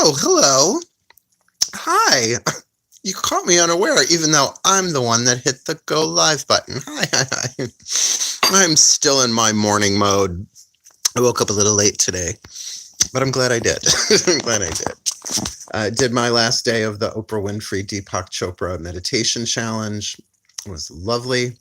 Oh, hello. Hi. You caught me unaware, even though I'm the one that hit the go live button. Hi. I'm still in my morning mode. I woke up a little late today, but I'm glad I did. I'm glad I did. I did my last day of the Oprah Winfrey Deepak Chopra meditation challenge. It was lovely.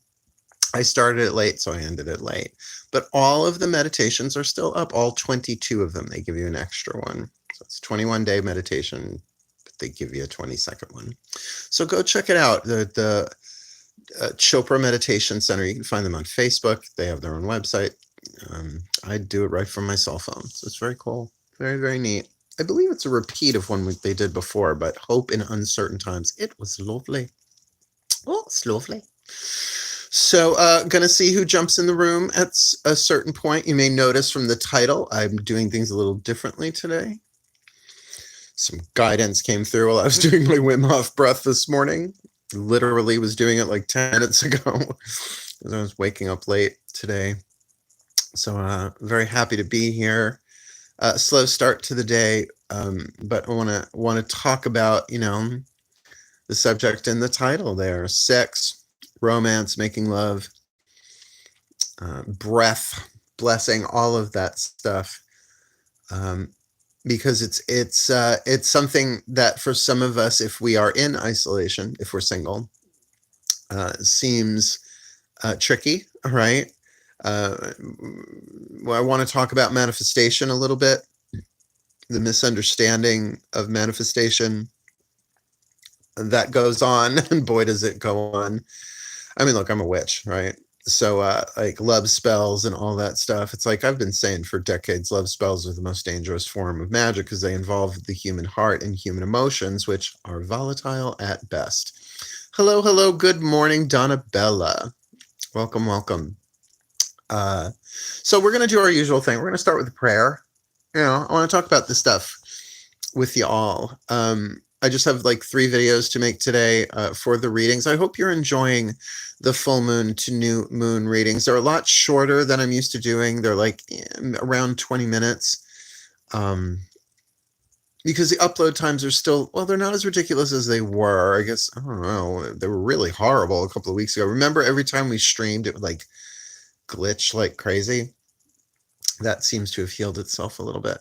I started it late, so I ended it late. But all of the meditations are still up, all 22 of them. They give you an extra one. So it's 21-day meditation, but they give you a 22nd one. So go check it out. The Chopra Meditation Center, you can find them on Facebook. They have their own website. I do it right from my cell phone. So it's very cool. Very, very neat. I believe it's a repeat of one they did before, but hope in uncertain times. It was lovely. Oh, it's lovely. So gonna see who jumps in the room at a certain point. You may notice from the title, I'm doing things a little differently today. Some guidance came through while I was doing my Wim Hof breath this morning. Literally was doing it like 10 minutes ago because I was waking up late today. So very happy to be here. Slow start to the day, but I want to talk about, the subject in the title there: sex, romance, making love, breath, blessing, all of that stuff. Because it's something that for some of us, if we are in isolation, if we're single, seems tricky, right? Well, I want to talk about manifestation a little bit, the misunderstanding of manifestation that goes on, and boy, does it go on. I mean, look, I'm a witch, right? So like love spells and all that stuff. It's like I've been saying for decades, love spells are the most dangerous form of magic because they involve the human heart and human emotions, which are volatile at best. Hello. Good morning, Donna Bella. Welcome. So we're going to do our usual thing. We're going to start with a prayer. I want to talk about this stuff with you all. I just have like 3 videos to make today for the readings. I hope you're enjoying the full moon to new moon readings. They're a lot shorter than I'm used to doing. They're like around 20 minutes. Because the upload times are still, well, they're not as ridiculous as they were. I guess, I don't know. They were really horrible a couple of weeks ago. Remember every time we streamed, it would like glitch like crazy? That seems to have healed itself a little bit.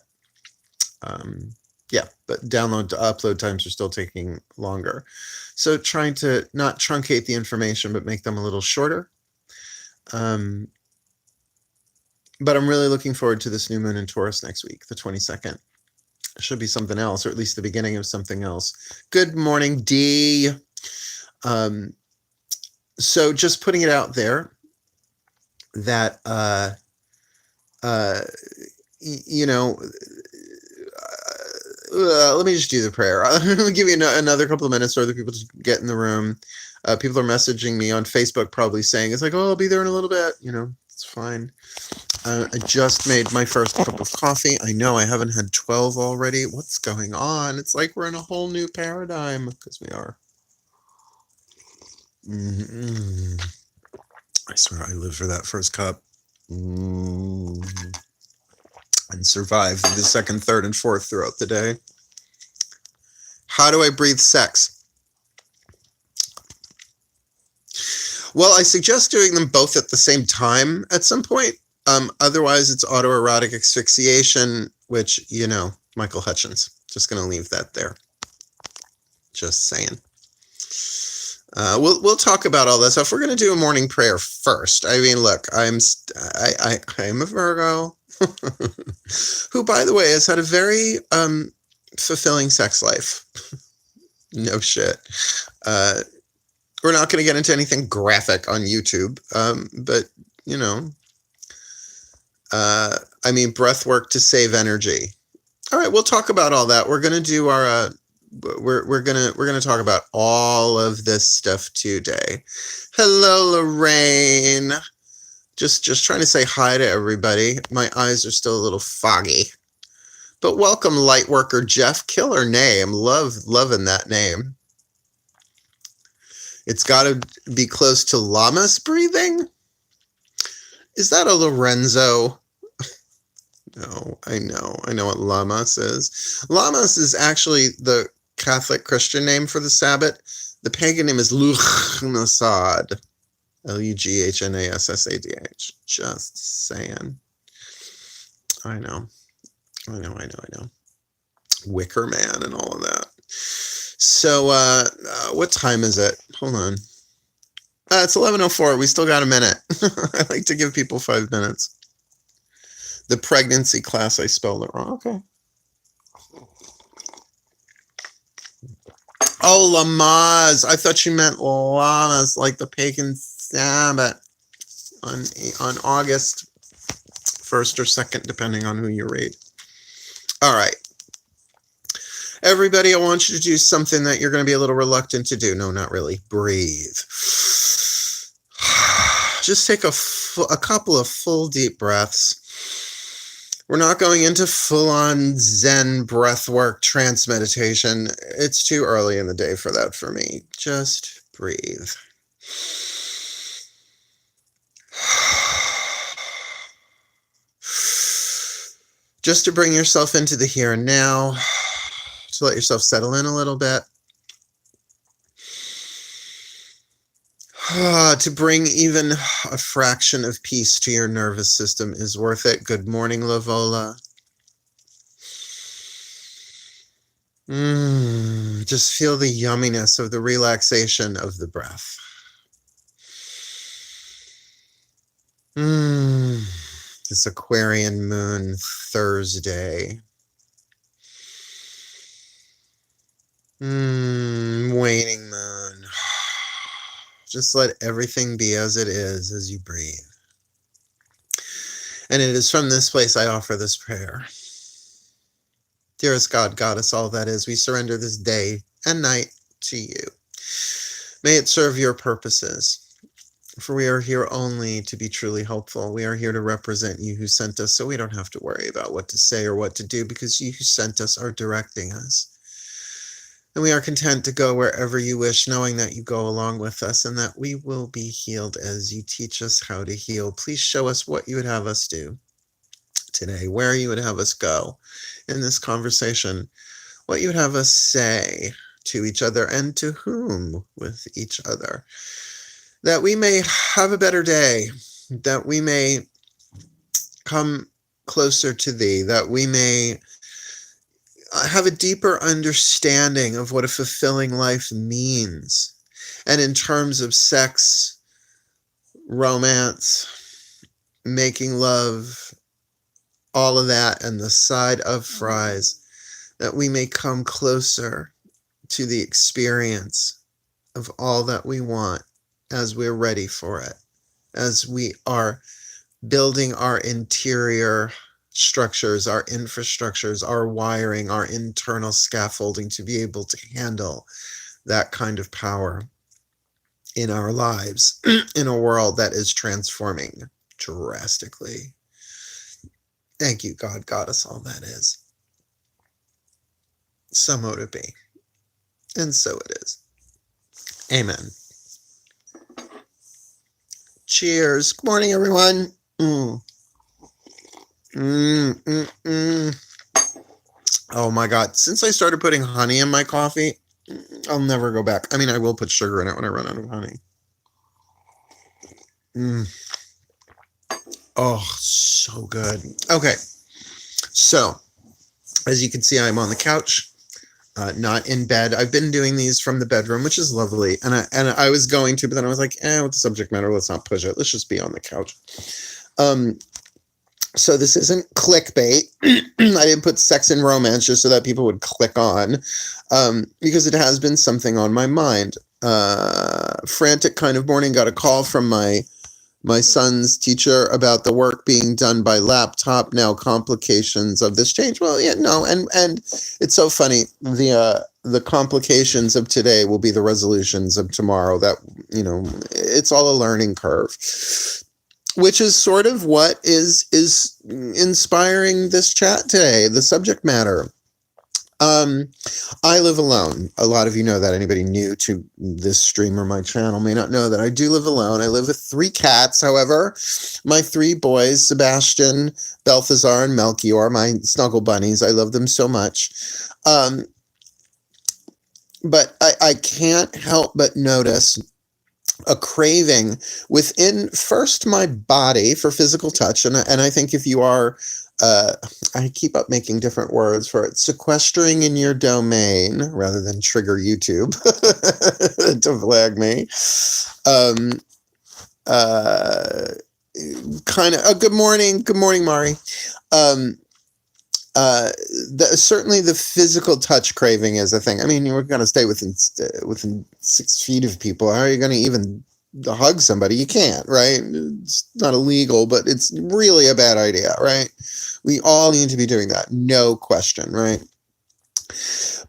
Yeah, but download to upload times are still taking longer. So trying to not truncate the information, but make them a little shorter. But I'm really looking forward to this new moon in Taurus next week, the 22nd. It should be something else, or at least the beginning of something else. Good morning, D. So just putting it out there that, let me just do the prayer. I'll give you another couple of minutes for other people to get in the room. People are messaging me on Facebook probably saying, it's like, oh, I'll be there in a little bit. It's fine. I just made my first cup of coffee. I know I haven't had 12 already. What's going on? It's like we're in a whole new paradigm, because we are. I swear I live for that first cup. And survive the second, third, and fourth throughout the day. How do I breathe sex? Well, I suggest doing them both at the same time at some point. Otherwise, it's autoerotic asphyxiation, which, Michael Hutchins. Just going to leave that there. Just saying. We'll talk about all this stuff. We're going to do a morning prayer first. I mean, look, I'm a Virgo. Who, by the way, has had a very fulfilling sex life. No shit. We're not going to get into anything graphic on YouTube, but, breath work to save energy. All right, we'll talk about all that. We're going to do our, we're going to talk about all of this stuff today. Hello, Lorraine. Just trying to say hi to everybody. My eyes are still a little foggy. But welcome, Lightworker Jeff. Killer name. Loving that name. It's got to be close to llamas breathing. Is that a Lorenzo? No, I know what Lammas is. Lammas is actually the Catholic Christian name for the Sabbath. The pagan name is Lughnasadh. Lughnasadh. Just saying. I know. Wicker Man and all of that. So, what time is it? Hold on. It's 11:04. We still got a minute. I like to give people 5 minutes. The pregnancy class, I spelled it wrong. Okay. Oh, Lammas. I thought you meant Lammas, like the pagan Sabbath on August 1st or 2nd, depending on who you read. All right. Everybody, I want you to do something that you're going to be a little reluctant to do. No, not really. Breathe. Just take a couple of full deep breaths. We're not going into full-on Zen breathwork trance meditation. It's too early in the day for that for me. Just breathe. Just to bring yourself into the here and now, to let yourself settle in a little bit. To bring even a fraction of peace to your nervous system is worth it. Good morning, Lavola. Just feel the yumminess of the relaxation of the breath. This Aquarian moon Thursday. Waning moon. Just let everything be as it is as you breathe. And it is from this place I offer this prayer. Dearest God, Goddess, all that is, we surrender this day and night to you. May it serve your purposes. For we are here only to be truly helpful. We are here to represent you who sent us, so we don't have to worry about what to say or what to do, because you who sent us are directing us. And we are content to go wherever you wish, knowing that you go along with us and that we will be healed as you teach us how to heal. Please show us what you would have us do today, where you would have us go in this conversation, what you would have us say to each other and to whom with each other, that we may have a better day, that we may come closer to thee, that we may have a deeper understanding of what a fulfilling life means. And in terms of sex, romance, making love, all of that, and the side of fries, that we may come closer to the experience of all that we want as we're ready for it, as we are building our interior structures, our infrastructures, our wiring, our internal scaffolding to be able to handle that kind of power in our lives in a world that is transforming drastically. Thank you, God, Goddess, all that is. So mote it be. And so it is. Amen. Cheers. Good morning, everyone. Oh my God. Since I started putting honey in my coffee, I'll never go back. I mean, I will put sugar in it when I run out of honey. Oh, so good. Okay. So, as you can see, I'm on the couch, not in bed. I've been doing these from the bedroom, which is lovely. And I was going to, but then I was like, with the subject matter, let's not push it. Let's just be on the couch. So this isn't clickbait. I didn't put sex and romance just so that people would click on, because it has been something on my mind. Frantic kind of morning, got a call from my son's teacher about the work being done by laptop. Now complications of this change. Well, yeah, no, and it's so funny. The complications of today will be the resolutions of tomorrow. That, it's all a learning curve, which is sort of what is inspiring this chat today, the subject matter. I live alone. A lot of you know that. Anybody new to this stream or my channel may not know that I do live alone. I live with 3 cats, however. My 3 boys, Sebastian, Balthazar, and Melchior, my snuggle bunnies. I love them so much. But I can't help but notice a craving within first my body for physical touch. And I think if you are, I keep up making different words for it, sequestering in your domain rather than trigger YouTube to flag me. Kind of, good morning, Mari. Certainly the physical touch craving is a thing. I mean, you're going to stay within 6 feet of people. How are you going to even hug somebody? You can't, right? It's not illegal, but it's really a bad idea, right? We all need to be doing that, no question, right?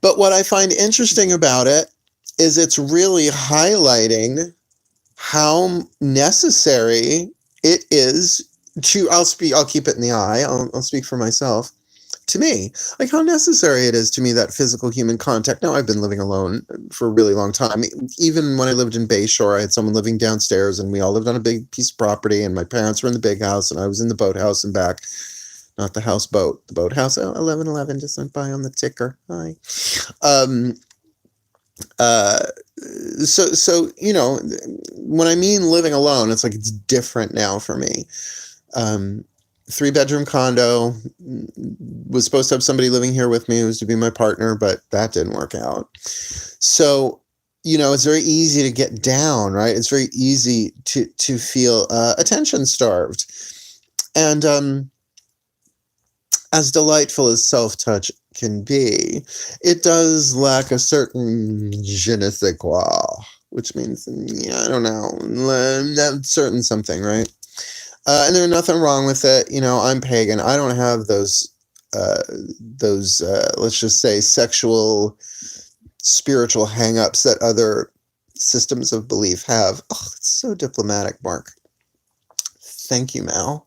But what I find interesting about it is it's really highlighting how necessary it is to, I'll keep it in the eye, I'll speak for myself, to me, like how necessary it is to me, that physical human contact. Now, I've been living alone for a really long time. Even when I lived in Bayshore, I had someone living downstairs, and we all lived on a big piece of property, and my parents were in the big house, and I was in the boathouse and back. Not the houseboat, the boathouse. 1111 just went by on the ticker. Hi. So you know, when I mean living alone, it's like it's different now for me. 3-bedroom condo, was supposed to have somebody living here with me who was to be my partner, but that didn't work out. So, you know, it's very easy to get down, right? It's very easy to feel attention starved. And as delightful as self-touch can be, it does lack a certain je ne sais quoi, which means, I don't know, certain something, right? And there's nothing wrong with it. You know, I'm pagan. I don't have those let's just say, sexual, spiritual hang-ups that other systems of belief have. Oh, it's so diplomatic, Mark. Thank you, Mal.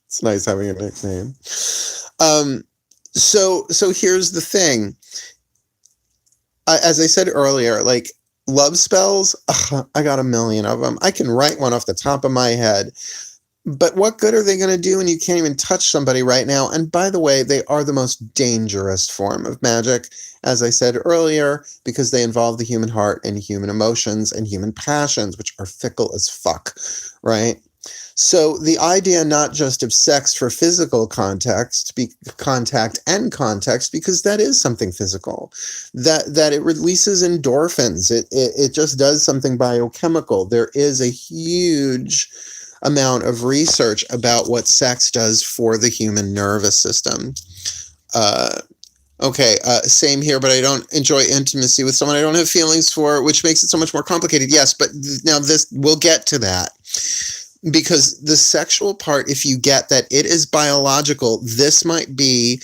It's nice having a nickname. So here's the thing. As I said earlier, like, love spells, I got a million of them. I can write one off the top of my head. But what good are they going to do when you can't even touch somebody right now? And by the way, they are the most dangerous form of magic, as I said earlier, because they involve the human heart and human emotions and human passions, which are fickle as fuck, right? So the idea not just of sex for physical contact and context, because that is something physical, that it releases endorphins. It just does something biochemical. There is a huge amount of research about what sex does for the human nervous system. Same here, but I don't enjoy intimacy with someone I don't have feelings for, which makes it so much more complicated. Yes, but now we'll get to that. Because the sexual part, if you get that it is biological, this might be,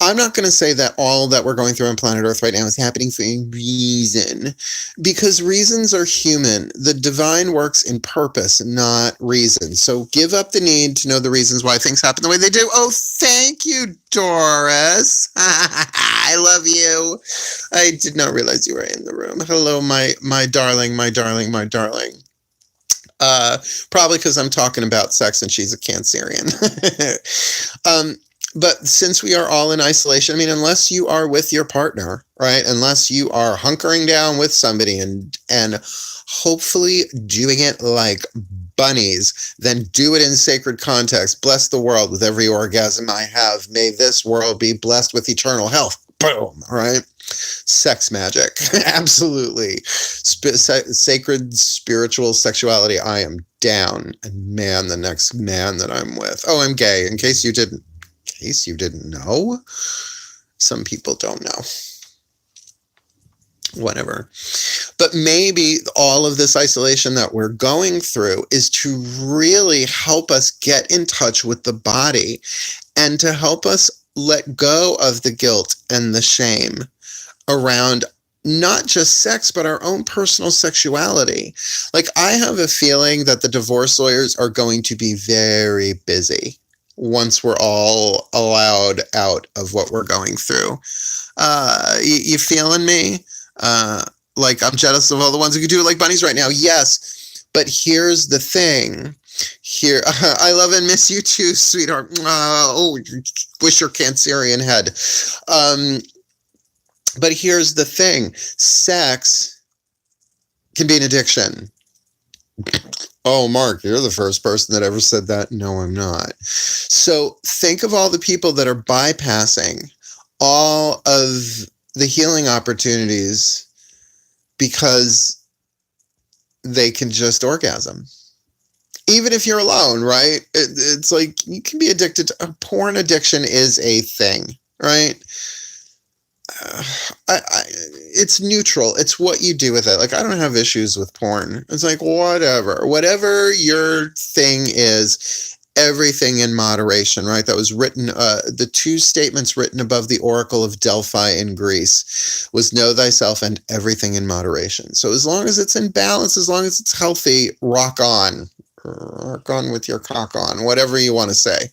I'm not going to say that all that we're going through on planet Earth right now is happening for a reason, because reasons are human. The divine works in purpose, not reason. So give up the need to know the reasons why things happen the way they do. Oh, thank you, Doris. I love you. I did not realize you were in the room. Hello, my darling, my darling, my darling. Probably because I'm talking about sex and she's a Cancerian. But since we are all in isolation, I mean, unless you are with your partner, right? Unless you are hunkering down with somebody and hopefully doing it like bunnies, then do it in sacred context. Bless the world with every orgasm I have. May this world be blessed with eternal health. Boom, right? Sex magic. Absolutely. Sacred spiritual sexuality. I am down. And man, the next man that I'm with. Oh, I'm gay. In case you didn't know. Some people don't know. Whatever. But maybe all of this isolation that we're going through is to really help us get in touch with the body and to help us let go of the guilt and the shame around not just sex, but our own personal sexuality. Like, I have a feeling that the divorce lawyers are going to be very busy. once we're all allowed out of what we're going through. You feeling me? Like I'm jealous of all the ones who can do it like bunnies right now. Yes, but here's the thing. Here, I love and miss you too, sweetheart. Oh, wish your Cancerian head. But here's the thing. Sex can be an addiction. Oh, Mark, you're the first person that ever said that. No, I'm not. So think of all the people that are bypassing all of the healing opportunities because they can just orgasm. Even if you're alone, right? It's like you can be addicted to porn. Addiction is a thing, right? It's neutral. It's what you do with it. Like, I don't have issues with porn. It's like, whatever your thing is, everything in moderation, right? That was written, the two statements written above the Oracle of Delphi in Greece was know thyself and everything in moderation. So as long as it's in balance, as long as it's healthy, rock on with your cock on, whatever you want to say.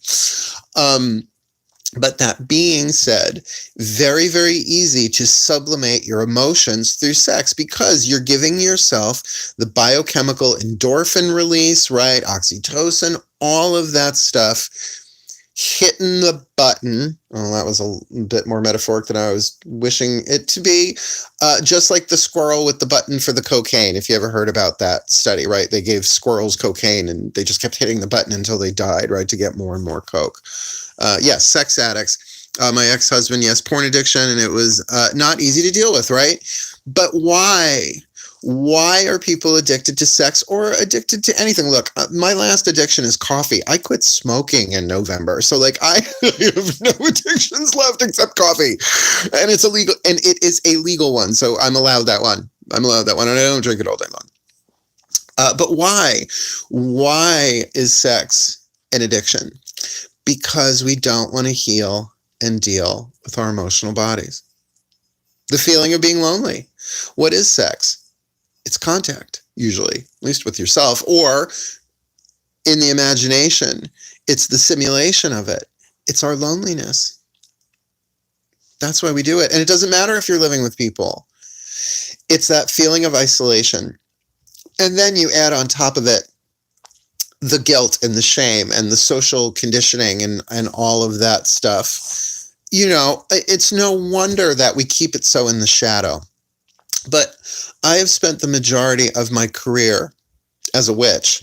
But that being said, very, very easy to sublimate your emotions through sex because you're giving yourself the biochemical endorphin release, right? Oxytocin, all of that stuff, hitting the button. Oh, that was a bit more metaphoric than I was wishing it to be. Just like the squirrel with the button for the cocaine. If you ever heard about that study, right? They gave squirrels cocaine and they just kept hitting the button until they died, right? To get more and more coke. Yes, sex addicts. My ex-husband, yes, porn addiction, and it was not easy to deal with, right? But why? Why are people addicted to sex or addicted to anything? Look, my last addiction is coffee. I quit smoking in November. So like I have no addictions left except coffee. And it's illegal, and it is a legal one. So I'm allowed that one. And I don't drink it all day long. But why? Why is sex an addiction? Because we don't want to heal and deal with our emotional bodies. The feeling of being lonely. What is sex? It's contact, usually, at least with yourself, or in the imagination, it's the simulation of it. It's our loneliness. That's why we do it. And it doesn't matter if you're living with people. It's that feeling of isolation. And then you add on top of it the guilt and the shame and the social conditioning and all of that stuff. You know, it's no wonder that we keep it so in the shadow. But I have spent the majority of my career as a witch,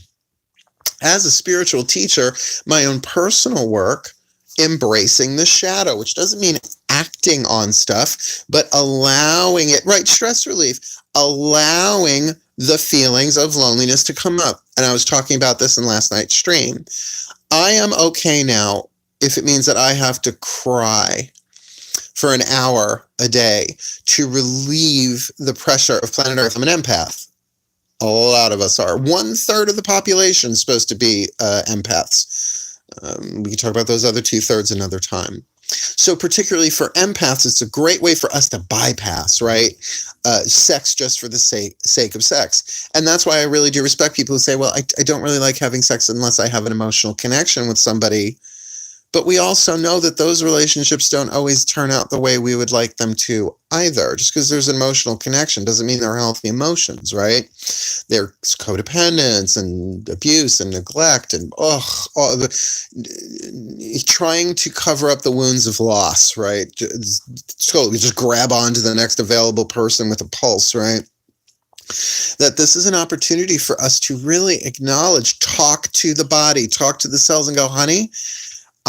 as a spiritual teacher, my own personal work, embracing the shadow, which doesn't mean acting on stuff, but allowing it, right? Stress relief, allowing the feelings of loneliness to come up. And I was talking about this in last night's stream. I am okay now if it means that I have to cry for an hour a day to relieve the pressure of planet Earth. I'm an empath. A lot of us are. 1/3 of the population is supposed to be empaths. We can talk about those other 2/3 another time. So particularly for empaths, it's a great way for us to bypass, right? Sex just for the sake of sex. And that's why I really do respect people who say, well, I don't really like having sex unless I have an emotional connection with somebody. But we also know that those relationships don't always turn out the way we would like them to either. Just because there's an emotional connection doesn't mean they're healthy emotions, right? There's codependence and abuse and neglect and trying to cover up the wounds of loss, right? Just grab onto the next available person with a pulse, right? That this is an opportunity for us to really acknowledge, talk to the body, talk to the cells and go, honey,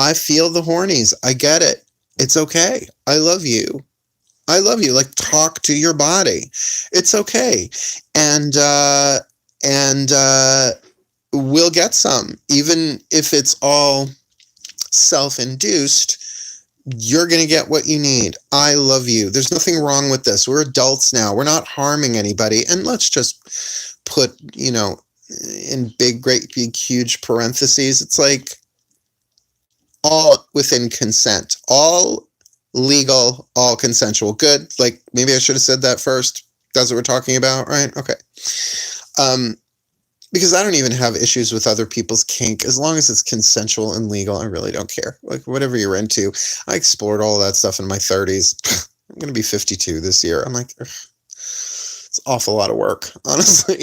I feel the hornies. I get it. It's okay. I love you. I love you. Like, talk to your body. It's okay. And we'll get some. Even if it's all self-induced, you're going to get what you need. I love you. There's nothing wrong with this. We're adults now. We're not harming anybody. And let's just put, in big, great, big, huge parentheses, it's like, all within consent, all legal, all consensual. Good. Like, maybe I should have said that first. That's what we're talking about, right? Okay. Because I don't even have issues with other people's kink. As long as it's consensual and legal, I really don't care. Like, whatever you're into. I explored all that stuff in my 30s. I'm going to be 52 this year. I'm like, ugh, it's an awful lot of work, honestly.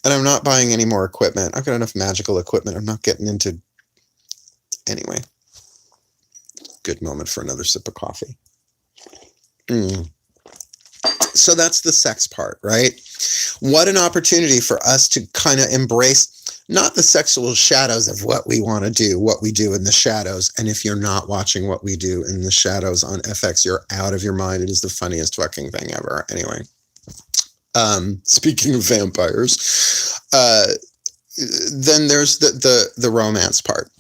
And I'm not buying any more equipment. I've got enough magical equipment. I'm not getting into... Anyway. Good moment for another sip of coffee. So that's the sex part, right? What an opportunity for us to kind of embrace not the sexual shadows of what we want to do, what we do in the shadows. And if you're not watching what we do in the shadows on FX, you're out of your mind. It is the funniest fucking thing ever. Anyway, speaking of vampires, then there's the romance part.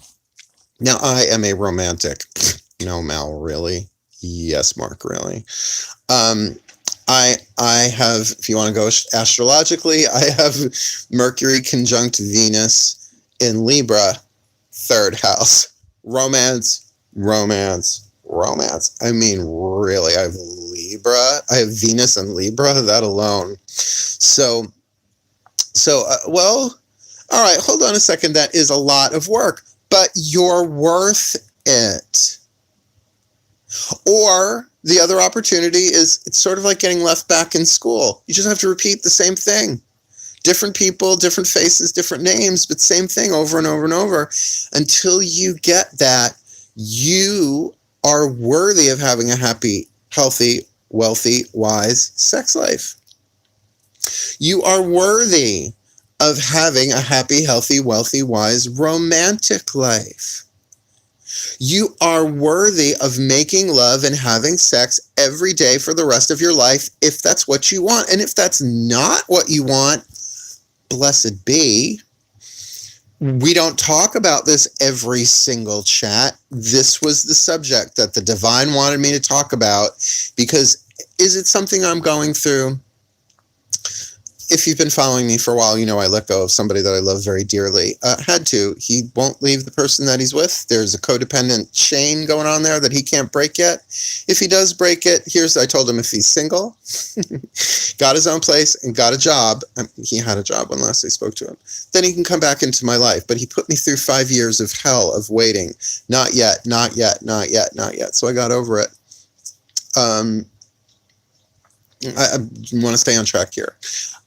Now, I am a romantic. No, Mal, really? Yes, Mark, really. I have, if you want to go astrologically, I have Mercury conjunct Venus in Libra, 3rd house. Romance. I mean, really, I have Libra. I have Venus in Libra, that alone. Well, all right, hold on a second. That is a lot of work, but you're worth it. Or the other opportunity is it's sort of like getting left back in school. You just have to repeat the same thing. Different people, different faces, different names, but same thing over and over and over. Until you get that, you are worthy of having a happy, healthy, wealthy, wise sex life. You are worthy of having a happy, healthy, wealthy, wise, romantic life. You are worthy of making love and having sex every day for the rest of your life if that's what you want. And if that's not what you want, blessed be. We don't talk about this every single chat. This was the subject that the divine wanted me to talk about because is it something I'm going through? If you've been following me for a while, you know I let go of somebody that I love very dearly. Had to. He won't leave the person that he's with. There's a codependent chain going on there that he can't break yet. If he does break it, I told him if he's single, got his own place, and got a job, he had a job when last I spoke to him, then he can come back into my life. But he put me through 5 years of hell of waiting. Not yet. So I got over it. I want to stay on track here.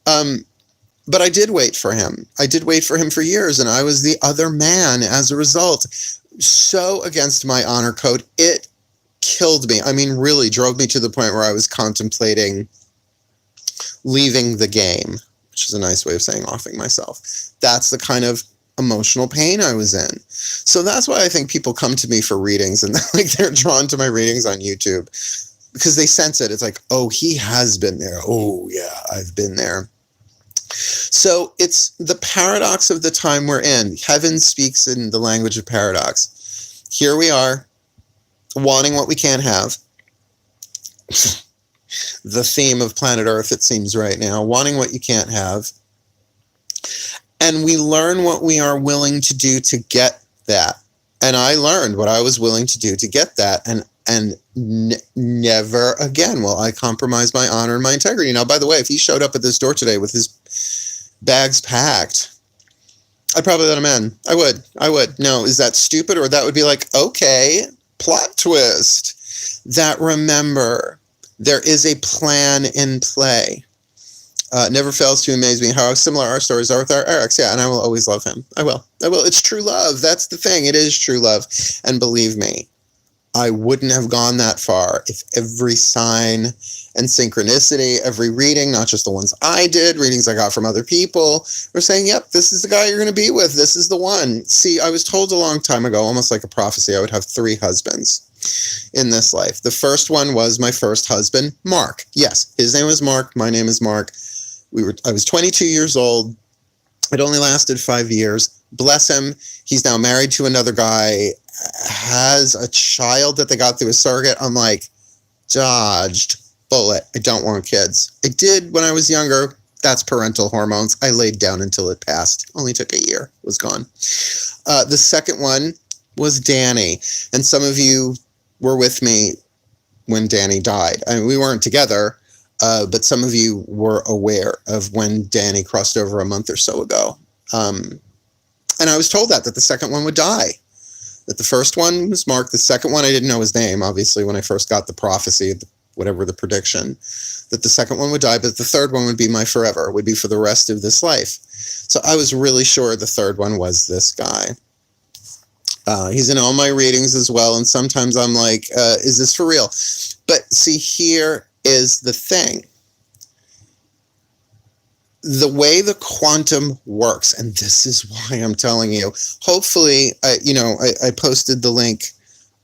But I did wait for him. I did wait for him for years, and I was the other man as a result. So against my honor code, it killed me. I mean, really drove me to the point where I was contemplating leaving the game, which is a nice way of saying offing myself. That's the kind of emotional pain I was in. So that's why I think people come to me for readings, and they're drawn to my readings on YouTube because they sense it. It's like, oh, he has been there. Oh, yeah, I've been there. So it's the paradox of the time we're in. Heaven speaks in the language of paradox. Here we are, wanting what we can't have. The theme of planet Earth, it seems right now, wanting what you can't have. And we learn what we are willing to do to get that. And I learned what I was willing to do to get that. And never again will I compromise my honor and my integrity. Now, by the way, if he showed up at this door today with his bags packed, I'd probably let him in. I would. No, is that stupid? Or that would be like, okay, plot twist. That remember, there is a plan in play. Never fails to amaze me how similar our stories are with our Eric's. Yeah, and I will always love him. I will. It's true love. That's the thing. It is true love. And believe me, I wouldn't have gone that far if every sign and synchronicity, every reading, not just the ones I did, readings I got from other people, were saying, yep, this is the guy you're going to be with. This is the one. See, I was told a long time ago, almost like a prophecy, I would have 3 husbands in this life. The first one was my first husband, Mark. Yes, his name was Mark. My name is Mark. I was 22 years old. It only lasted 5 years. Bless him. He's now married to another guy, has a child that they got through a surrogate. I'm like, dodged bullet. I don't want kids. I did when I was younger. That's parental hormones. I laid down until it passed. Only took a year. Was gone. The second one was Danny. And some of you were with me when Danny died. I mean, we weren't together, but some of you were aware of when Danny crossed over a month or so ago. And I was told that the second one would die. That the first one was Mark. The second one, I didn't know his name, obviously, when I first got the prophecy, whatever the prediction, that the second one would die, but the third one would be my forever, would be for the rest of this life. So I was really sure the third one was this guy. He's in all my readings as well, and sometimes I'm like, is this for real? But see, here is the thing. The way the quantum works, and this is why I'm telling you, hopefully, I posted the link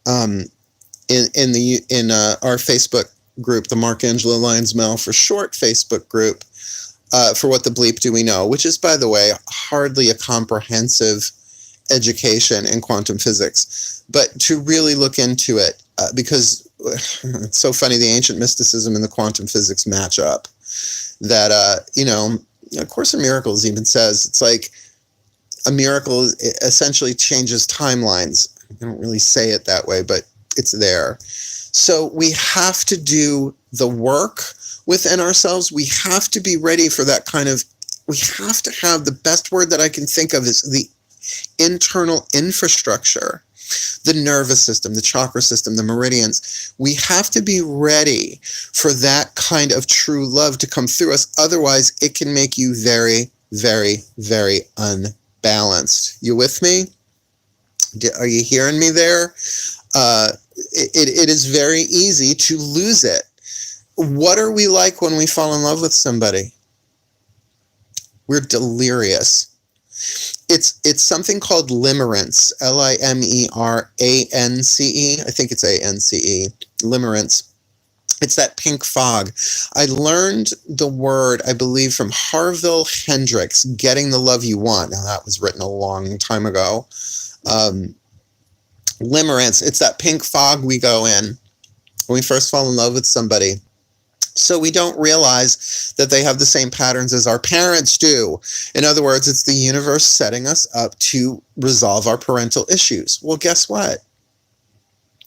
in our Facebook group, the Mark Angelo Lyons Mail for Short Facebook group, for What the Bleep Do We Know, which is, by the way, hardly a comprehensive education in quantum physics, but to really look into it, because it's so funny, the ancient mysticism and the quantum physics match up. That, A Course in Miracles even says it's like a miracle essentially changes timelines. I don't really say it that way, but it's there. So we have to do the work within ourselves. We have to be ready for that we have to have, the best word that I can think of is the internal infrastructure. The nervous system, the chakra system, the meridians. We have to be ready for that kind of true love to come through us. Otherwise, it can make you very, very, very unbalanced. You with me? Are you hearing me there? It is very easy to lose it. What are we like when we fall in love with somebody? We're delirious. It's something called limerence, Limerance. I think it's ANCE, limerence. It's that pink fog. I learned the word, I believe, from Harville Hendrix, Getting the Love You Want. Now, that was written a long time ago. Limerence, it's that pink fog we go in when we first fall in love with somebody. So we don't realize that they have the same patterns as our parents do. In other words, it's the universe setting us up to resolve our parental issues. Well, guess what?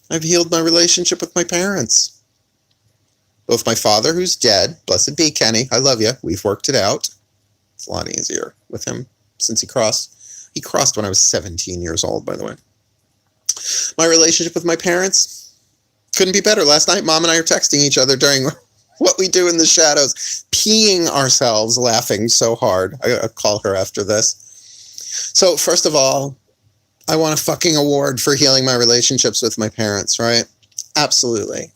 I've healed my relationship with my parents. Both my father, who's dead, blessed be Kenny, I love you, we've worked it out. It's a lot easier with him since he crossed. He crossed when I was 17 years old, by the way. My relationship with my parents couldn't be better. Last night, Mom and I are texting each other during what we do in the shadows, peeing ourselves, laughing so hard. I'll call her after this. So first of all, I want a fucking award for healing my relationships with my parents, right? Absolutely.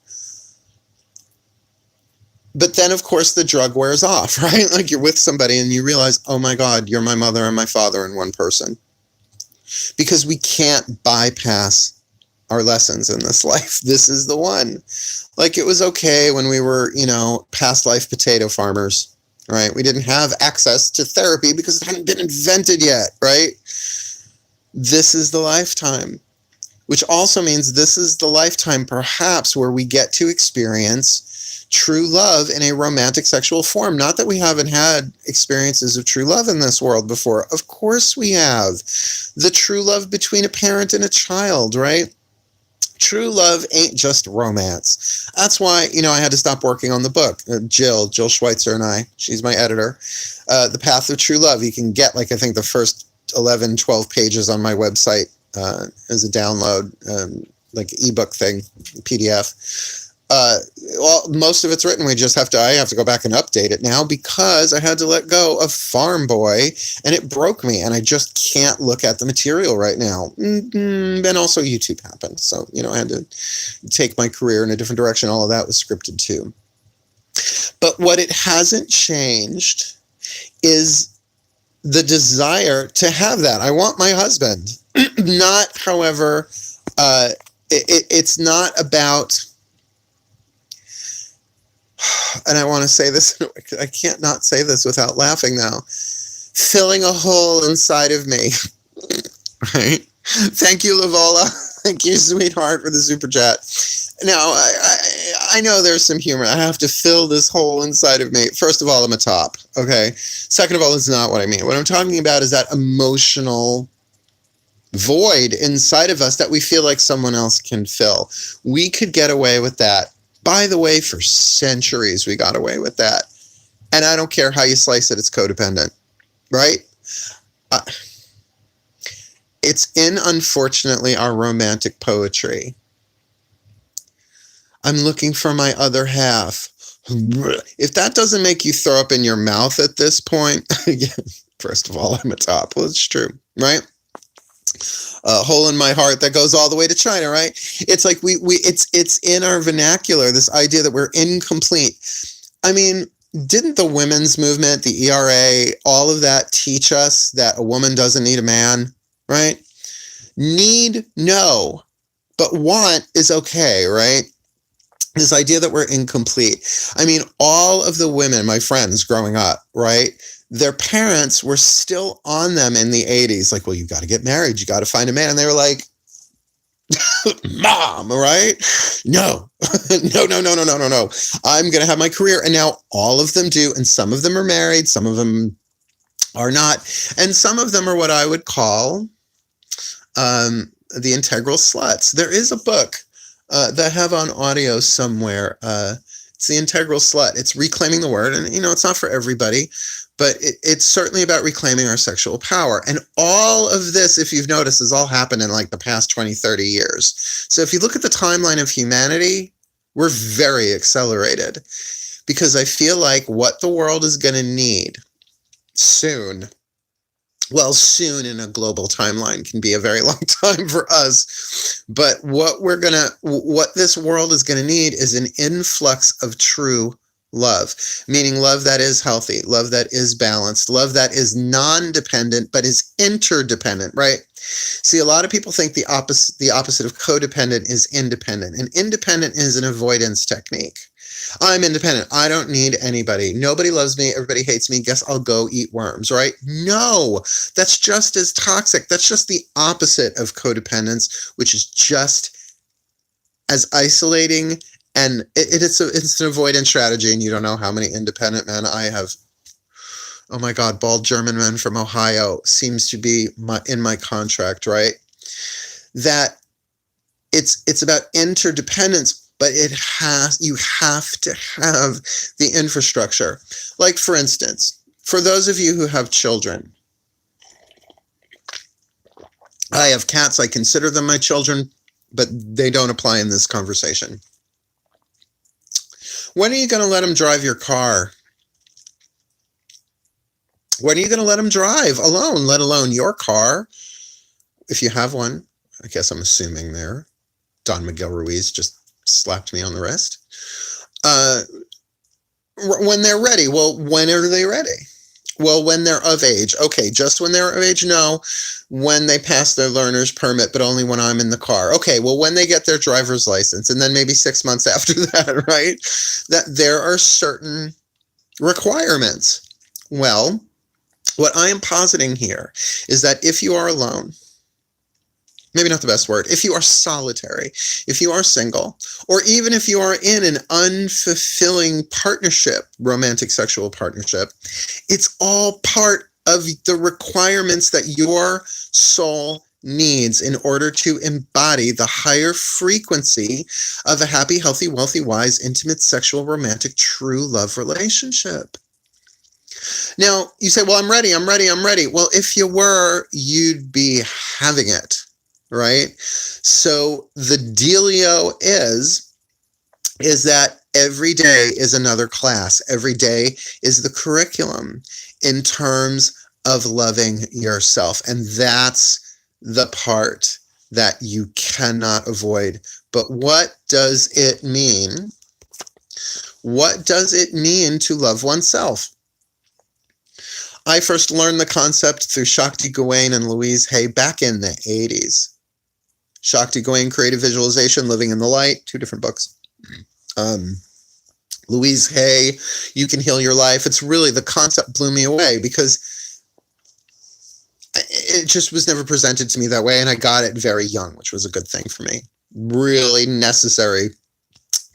But then, of course, the drug wears off, right? Like you're with somebody and you realize, oh my God, you're my mother and my father in one person. Because we can't bypass our lessons in this life. This is the one. Like it was okay when we were, past life potato farmers, right? We didn't have access to therapy because it hadn't been invented yet, right? This is the lifetime, which also means this is the lifetime perhaps where we get to experience true love in a romantic sexual form. Not that we haven't had experiences of true love in this world before. Of course we have. The true love between a parent and a child, right? True love ain't just romance. That's why, I had to stop working on the book. Jill Schweitzer and I, she's my editor, The Path of True Love. You can get, I think the first 11, 12 pages on my website as a download, ebook thing, PDF. Well, most of it's written. I have to go back and update it now because I had to let go of Farm Boy and it broke me and I just can't look at the material right now. Then also YouTube happened. So, I had to take my career in a different direction. All of that was scripted too. But what it hasn't changed is the desire to have that. I want my husband. Not, however, it's not about... And I want to say this, I can't not say this without laughing now, filling a hole inside of me, right? Thank you, Lavola. Thank you, sweetheart, for the super chat. Now, I know there's some humor. I have to fill this hole inside of me. First of all, I'm a top, okay? Second of all, it's not what I mean. What I'm talking about is that emotional void inside of us that we feel like someone else can fill. We could get away with that. By the way, for centuries, we got away with that. And I don't care how you slice it, it's codependent, right? It's in, unfortunately, our romantic poetry. I'm looking for my other half. If that doesn't make you throw up in your mouth at this point, first of all, I'm a top. Well, it's true, right? A hole in my heart that goes all the way to China, right? It's like it's in our vernacular, this idea that we're incomplete. I mean, didn't the women's movement, the ERA, all of that teach us that a woman doesn't need a man, right? Need, no, but want is okay, right? This idea that we're incomplete. I mean, all of the women, my friends growing up, right? Their parents were still on them in the 80s. Like, well, you got to get married. You got to find a man. And they were like, Mom, right? No, no. I'm going to have my career. And now all of them do. And some of them are married. Some of them are not. And some of them are what I would call the integral sluts. There is a book that I have on audio somewhere. It's the integral slut. It's reclaiming the word. And, it's not for everybody, but it's certainly about reclaiming our sexual power. And all of this, if you've noticed, has all happened in like the past 20, 30 years. So if you look at the timeline of humanity, we're very accelerated, because I feel like what the world is going to need soon, well, soon in a global timeline can be a very long time for us. But what this world is going to need is an influx of true love, meaning love that is healthy, love that is balanced, love that is non-dependent, but is interdependent, right? See, a lot of people think the opposite of codependent is independent, and independent is an avoidance technique. I'm independent. I don't need anybody. Nobody loves me. Everybody hates me. Guess I'll go eat worms, right? No, that's just as toxic. That's just the opposite of codependence, which is just as isolating. And it's an avoidance strategy. And you don't know how many independent men I have. Oh my God, bald German man from Ohio seems to be in my contract, right? That it's about interdependence. But you have to have the infrastructure. Like, for instance, for those of you who have children, I have cats. I consider them my children, but they don't apply in this conversation. When are you going to let them drive your car? When are you going to let them drive alone, let alone your car? If you have one, I guess I'm assuming there. Don Miguel Ruiz just slapped me on the wrist. When they're ready. Well, when are they ready? Well, when they're of age. Okay, just when they're of age? No. When they pass their learner's permit, but only when I'm in the car. Okay, well, when they get their driver's license, and then maybe 6 months after that, right? That there are certain requirements. Well, what I am positing here is that if you are alone, maybe not the best word, if you are solitary, if you are single, or even if you are in an unfulfilling partnership, romantic sexual partnership, it's all part of the requirements that your soul needs in order to embody the higher frequency of a happy, healthy, wealthy, wise, intimate, sexual, romantic, true love relationship. Now, you say, well, I'm ready. Well, if you were, you'd be having it. Right? So the dealio is that every day is another class. Every day is the curriculum in terms of loving yourself. And that's the part that you cannot avoid. But what does it mean? What does it mean to love oneself? I first learned the concept through Shakti Gawain and Louise Hay back in the 80s. Shakti Gawain, Creative Visualization, Living in the Light, 2 different books. Louise Hay, You Can Heal Your Life. It's really, the concept blew me away because it just was never presented to me that way, and I got it very young, which was a good thing for me. Really necessary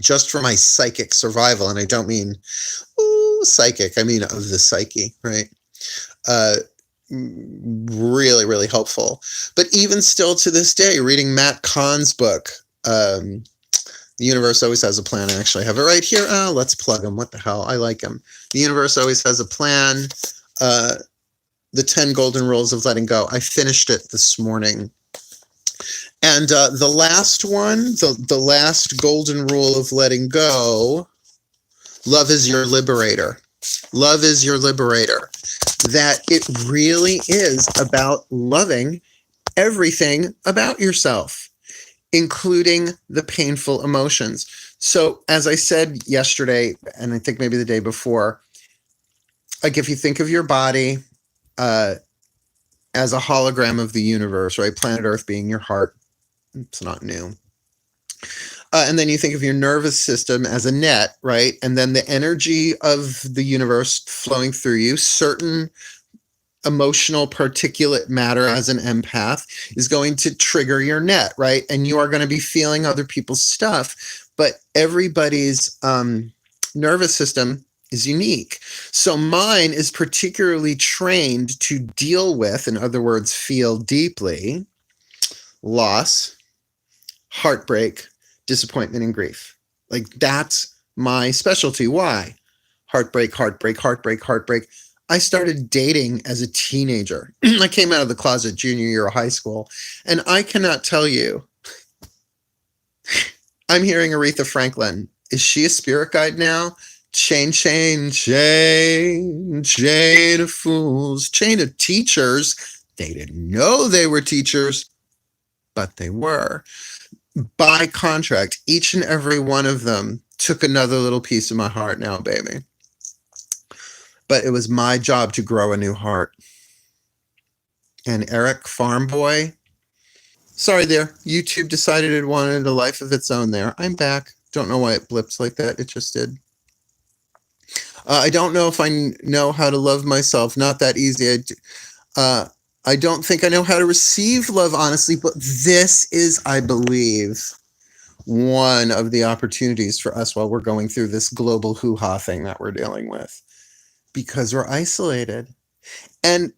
just for my psychic survival, and I don't mean psychic, I mean of the psyche, right? Really, really helpful. But even still to this day, reading Matt Kahn's book, The Universe Always Has a Plan. I actually have it right here. Let's plug him. What the hell? I like him. The Universe Always Has a Plan. the 10 golden rules of letting go. I finished it this morning. And the last one, the last golden rule of letting go, love is your liberator. Love is your liberator. That it really is about loving everything about yourself, including the painful emotions. So as I said yesterday, and I think maybe the day before, like if you think of your body as a hologram of the universe, right? Planet Earth being your heart. It's not new. And then you think of your nervous system as a net, right? And then the energy of the universe flowing through you, certain emotional particulate matter as an empath is going to trigger your net, right? And you are going to be feeling other people's stuff, but everybody's nervous system is unique. So mine is particularly trained to deal with, in other words, feel deeply, loss, heartbreak, disappointment, and grief. Like that's my specialty. Why? Heartbreak, heartbreak, heartbreak, heartbreak. I started dating as a teenager. I came out of the closet junior year of high school, and I cannot tell you. I'm hearing Aretha Franklin. Is she a spirit guide now? Chain, chain, chain, chain of fools, chain of teachers. They didn't know they were teachers, but they were. By contract, each and every one of them took another little piece of my heart now, baby. But it was my job to grow a new heart. And Eric, farm boy, sorry there, YouTube decided it wanted a life of its own there. I'm back. Don't know why it blipped like that. It just did. I don't know if I know how to love myself. Not that easy. I don't think I know how to receive love, honestly, but this is, I believe, one of the opportunities for us while we're going through this global hoo-ha thing that we're dealing with, because we're isolated. And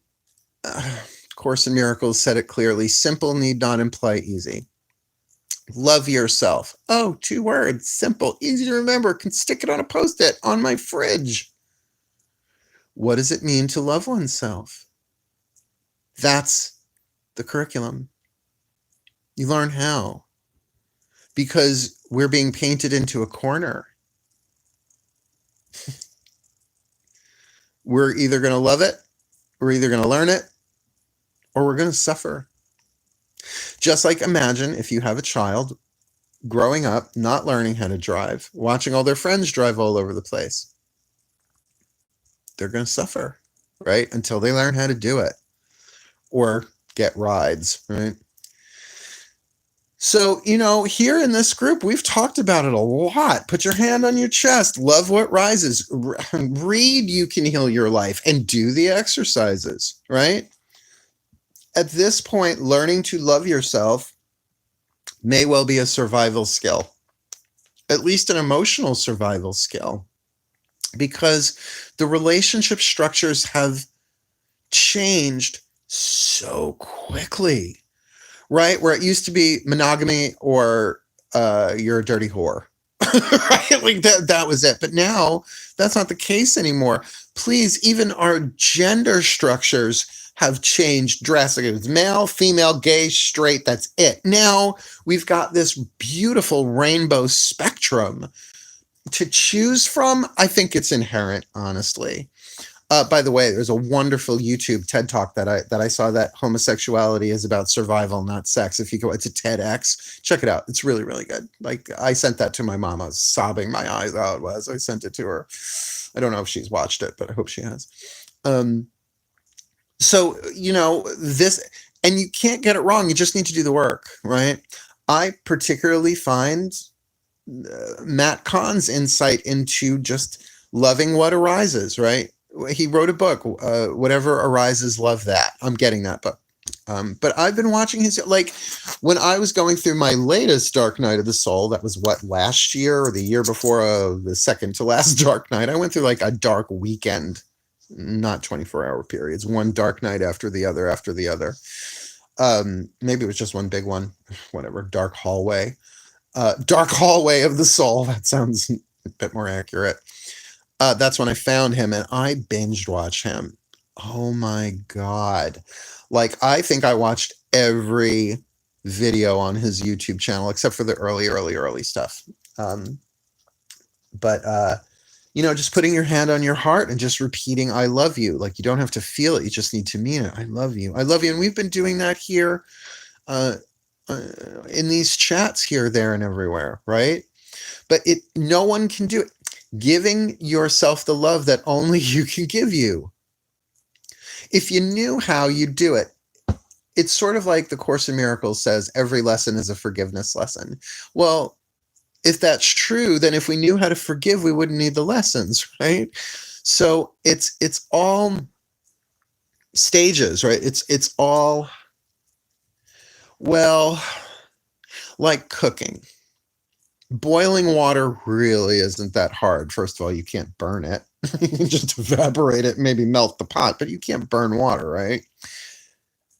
Course in Miracles said it clearly, simple need not imply easy. Love yourself. Oh, 2 words, simple, easy to remember, can stick it on a Post-it on my fridge. What does it mean to love oneself? That's the curriculum. You learn how. Because we're being painted into a corner. We're either going to love it, we're either going to learn it, or we're going to suffer. Just like imagine if you have a child growing up, not learning how to drive, watching all their friends drive all over the place. They're going to suffer, right? Until they learn how to do it or get rides, right? So, here in this group, we've talked about it a lot. Put your hand on your chest. Love what rises. Read You Can Heal Your Life and do the exercises, right? At this point, learning to love yourself may well be a survival skill, at least an emotional survival skill, because the relationship structures have changed so quickly. Right? Where it used to be monogamy or you're a dirty whore. Right? Like that was it. But now that's not the case anymore. Please, even our gender structures have changed drastically. It's male, female, gay, straight, that's it. Now we've got this beautiful rainbow spectrum to choose from. I think it's inherent, honestly. By the way, there's a wonderful YouTube TED Talk that I saw that homosexuality is about survival, not sex. If you go, it's a TEDx. Check it out. It's really, really good. Like I sent that to my mom. I was sobbing my eyes out as I sent it to her. I don't know if she's watched it, but I hope she has. So, this, and you can't get it wrong. You just need to do the work, right? I particularly find Matt Kahn's insight into just loving what arises, right? He wrote a book, Whatever Arises, Love That. I'm getting that book. But I've been watching his, like when I was going through my latest Dark Night of the Soul, that was last year or the year before, the second to last Dark Night. I went through like a dark weekend, not 24-hour periods, one dark night after the other. Maybe it was just one big one, whatever, dark hallway of the soul. That sounds a bit more accurate. That's when I found him and I binged watched him. Oh my God. Like, I think I watched every video on his YouTube channel except for the early stuff. Um, but just putting your hand on your heart and just repeating, I love you. Like, you don't have to feel it. You just need to mean it. I love you. I love you. And we've been doing that here uh, uh, in these chats here, there, and everywhere, right? But no one can do it. Giving yourself the love that only you can give you. If you knew how, you'd do it. It's sort of like the Course in Miracles says, every lesson is a forgiveness lesson. Well, if that's true, then if we knew how to forgive, we wouldn't need the lessons, right? So it's all stages, right? It's all, well, like cooking. Boiling water really isn't that hard. First of all, you can't burn it. You can just evaporate it, maybe melt the pot, but you can't burn water, right?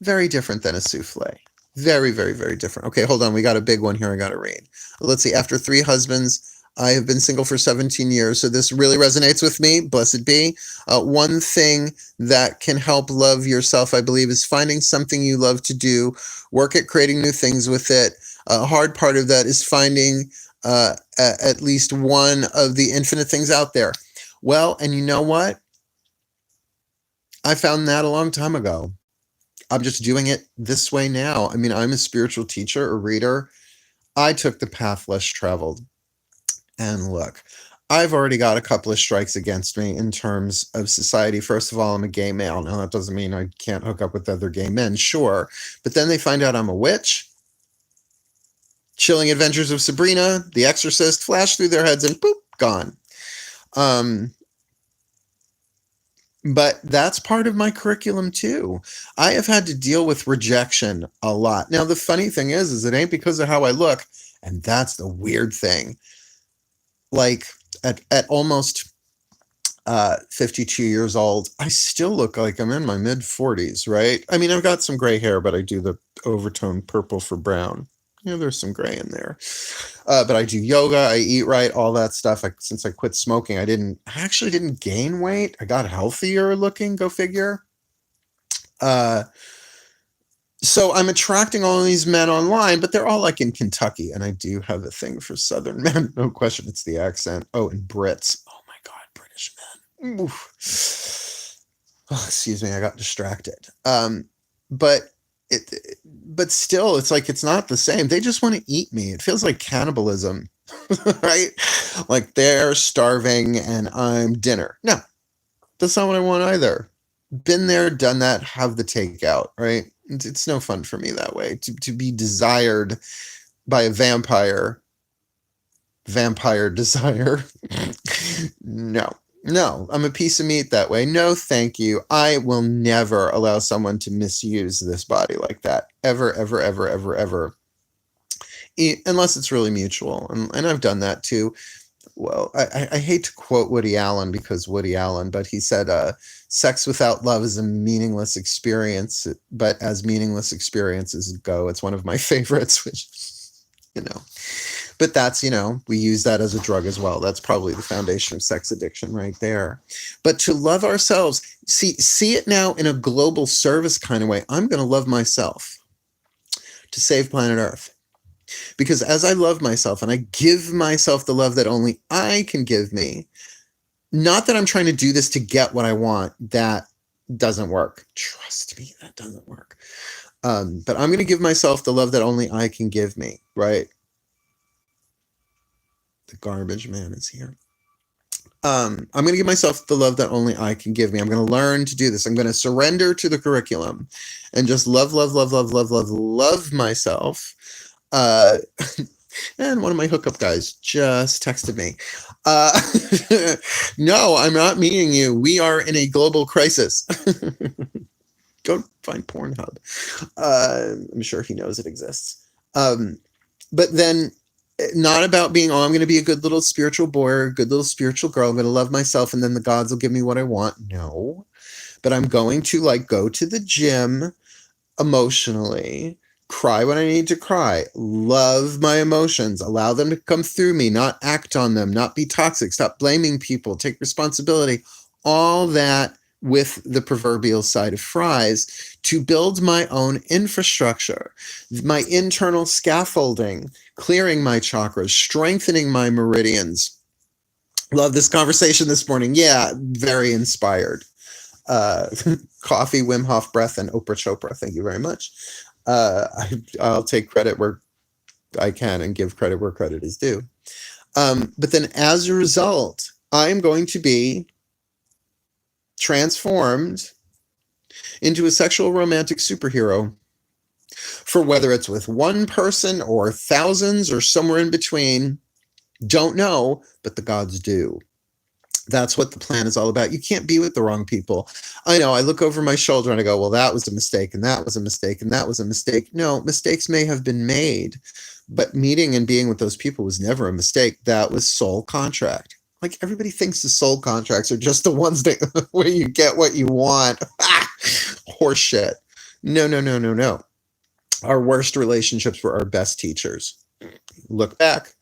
Very different than a souffle. Very, very, very different. Okay, hold on. We got a big one here I got to read. Let's see. After 3 husbands, I have been single for 17 years. So this really resonates with me. Blessed be. One thing that can help love yourself, I believe, is finding something you love to do. Work at creating new things with it. A hard part of that is finding at least one of the infinite things out there. Well, and you know what? I found that a long time ago. I'm just doing it this way now. I mean, I'm a spiritual teacher, a reader. I took the path less traveled. And look, I've already got a couple of strikes against me in terms of society. First of all, I'm a gay male. Now, that doesn't mean I can't hook up with other gay men, sure. But then they find out I'm a witch. Chilling Adventures of Sabrina, The Exorcist, flash through their heads and boop, gone. But that's part of my curriculum too. I have had to deal with rejection a lot. Now, the funny thing is it ain't because of how I look. And that's the weird thing. Like at almost 52 years old, I still look like I'm in my mid 40s, right? I mean, I've got some gray hair, but I do the overtone purple for brown. There's some gray in there. But I do yoga, I eat right, all that stuff. Since I quit smoking, I actually didn't gain weight. I got healthier looking, go figure. So I'm attracting all of these men online, but they're all like in Kentucky. And I do have a thing for Southern men. No question, it's the accent. Oh, and Brits. Oh my God, British men. Oof. Oh, excuse me, I got distracted. But still, it's like, it's not the same. They just want to eat me. It feels like cannibalism, right? Like they're starving and I'm dinner. No, that's not what I want either. Been there, done that, have the takeout, right? It's no fun for me that way. To be desired by a vampire desire. No, I'm a piece of meat that way. No, thank you. I will never allow someone to misuse this body like that. Ever, ever, ever, ever, ever. Unless it's really mutual. And I've done that too. Well, I hate to quote Woody Allen because Woody Allen, but he said, sex without love is a meaningless experience, but as meaningless experiences go, it's one of my favorites, which, but that's, we use that as a drug as well. That's probably the foundation of sex addiction right there. But to love ourselves, see it now in a global service kind of way. I'm going to love myself to save planet Earth. Because as I love myself and I give myself the love that only I can give me, not that I'm trying to do this to get what I want, that doesn't work. Trust me, that doesn't work. But I'm going to give myself the love that only I can give me, right? The garbage man is here. I'm going to give myself the love that only I can give me. I'm going to learn to do this. I'm going to surrender to the curriculum and just love myself. And one of my hookup guys just texted me. No, I'm not meeting you. We are in a global crisis. Go find Pornhub. I'm sure he knows it exists. But then not about being, I'm going to be a good little spiritual boy or a good little spiritual girl. I'm going to love myself and then the gods will give me what I want. No, but I'm going to go to the gym emotionally, cry when I need to cry, love my emotions, allow them to come through me, not act on them, not be toxic, stop blaming people, take responsibility, all that with the proverbial side of fries to build my own infrastructure, my internal scaffolding, clearing my chakras, strengthening my meridians. Love this conversation this morning. Yeah, very inspired. Coffee, Wim Hof breath, and Oprah Chopra. Thank you very much. I'll take credit where I can and give credit where credit is due. But then as a result, I'm going to be transformed into a sexual romantic superhero, for whether it's with one person or thousands or somewhere in between. Don't know, but the gods do. That's what the plan is all about. You can't be with the wrong people. I know, I look over my shoulder and I go, well, that was a mistake, and that was a mistake, and that was a mistake. No, mistakes may have been made, but meeting and being with those people was never a mistake. That was soul contract. Like, everybody thinks the soul contracts are just the ones that where you get what you want. Horseshit. No. Our worst relationships were our best teachers. Look back,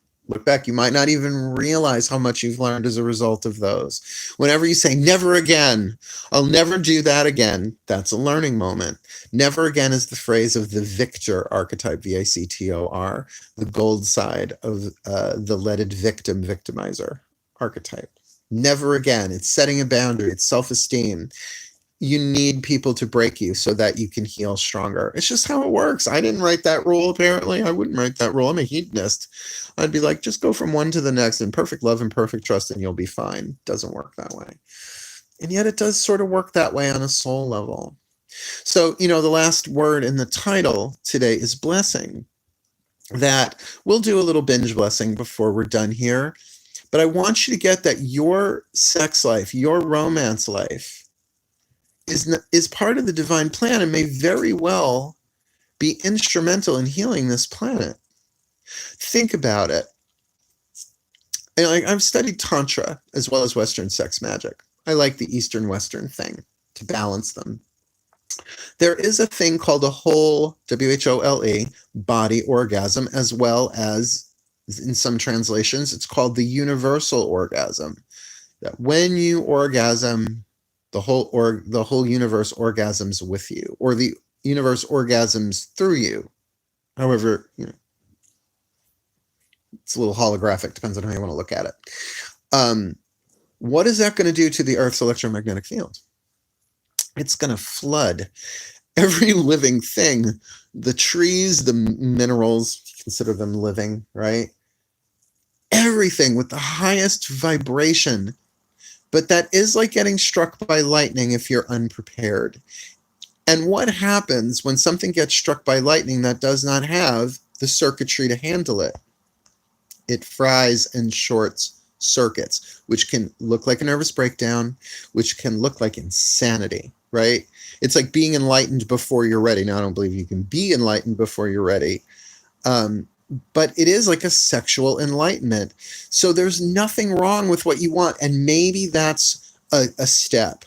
you might not even realize how much you've learned as a result of those. Whenever you say, never again, I'll never do that again, that's a learning moment. Never again is the phrase of the victor archetype, VICTOR, the gold side of the leaded victimizer archetype. Never again. It's setting a boundary. It's self-esteem. You need people to break you so that you can heal stronger. It's just how it works. I didn't write that rule, apparently. I wouldn't write that rule. I'm a hedonist. I'd be like, just go from one to the next in perfect love and perfect trust and you'll be fine. Doesn't work that way. And yet it does sort of work that way on a soul level. So, the last word in the title today is blessing. That we'll do a little binge blessing before we're done here. But I want you to get that your sex life, your romance life, is part of the divine plan and may very well be instrumental in healing this planet. Think about it. I've studied Tantra as well as Western sex magic. I like the Eastern-Western thing to balance them. There is a thing called a whole, WHOLE, body orgasm, as well as, in some translations, it's called the universal orgasm. That when you orgasm, the whole universe orgasms with you, or the universe orgasms through you. However, it's a little holographic, depends on how you want to look at it. What is that going to do to the Earth's electromagnetic field? It's going to flood every living thing, the trees, the minerals, consider them living, right? Everything with the highest vibration. But that is like getting struck by lightning if you're unprepared. And what happens when something gets struck by lightning that does not have the circuitry to handle it? It fries and shorts circuits, which can look like a nervous breakdown, which can look like insanity, right? It's like being enlightened before you're ready. Now, I don't believe you can be enlightened before you're ready. But it is like a sexual enlightenment. So there's nothing wrong with what you want. And maybe that's a step.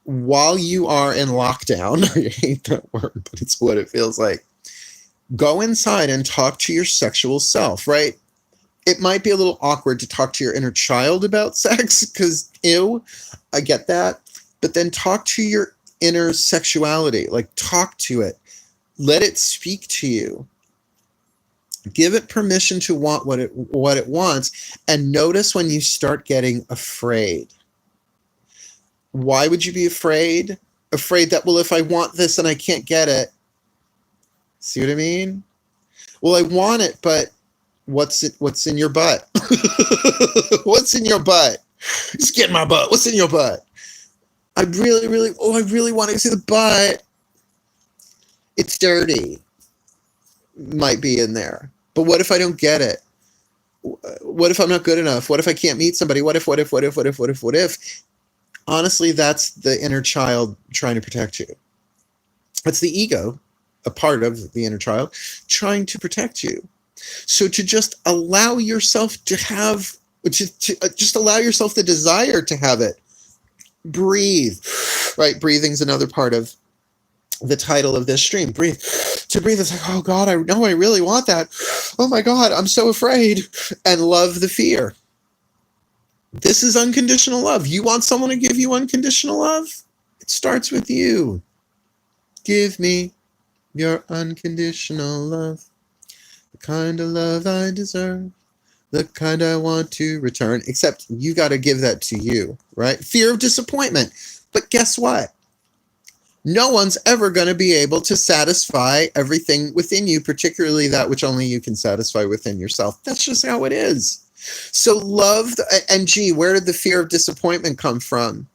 While you are in lockdown, I hate that word, but it's what it feels like. Go inside and talk to your sexual self, right? It might be a little awkward to talk to your inner child about sex because, ew, I get that. But then talk to your inner sexuality. Like, talk to it. Let it speak to you. Give it permission to want what it wants, and notice when you start getting afraid. Why would you be afraid? Afraid that, well, if I want this and I can't get it. See what I mean? Well, I want it, but what's in your butt? What's in your butt? Just get in my butt. What's in your butt? I really want to see the butt. It's dirty. Might be in there. But what if I don't get it? What if I'm not good enough? What if I can't meet somebody? What if? Honestly, that's the inner child trying to protect you. That's the ego, a part of the inner child, trying to protect you. So to just allow yourself to have, just allow yourself the desire to have it. Breathe, right? Breathing's another part of the title of this stream. Breathe. To breathe is like, oh God, I know I really want that. Oh my God, I'm so afraid. And love the fear. This is unconditional love. You want someone to give you unconditional love? It starts with you. Give me your unconditional love, the kind of love I deserve, the kind I want to return. Except you got to give that to you, right? Fear of disappointment. But guess what? No one's ever going to be able to satisfy everything within you, particularly that which only you can satisfy within yourself. That's just how it is. So love, and gee, where did the fear of disappointment come from?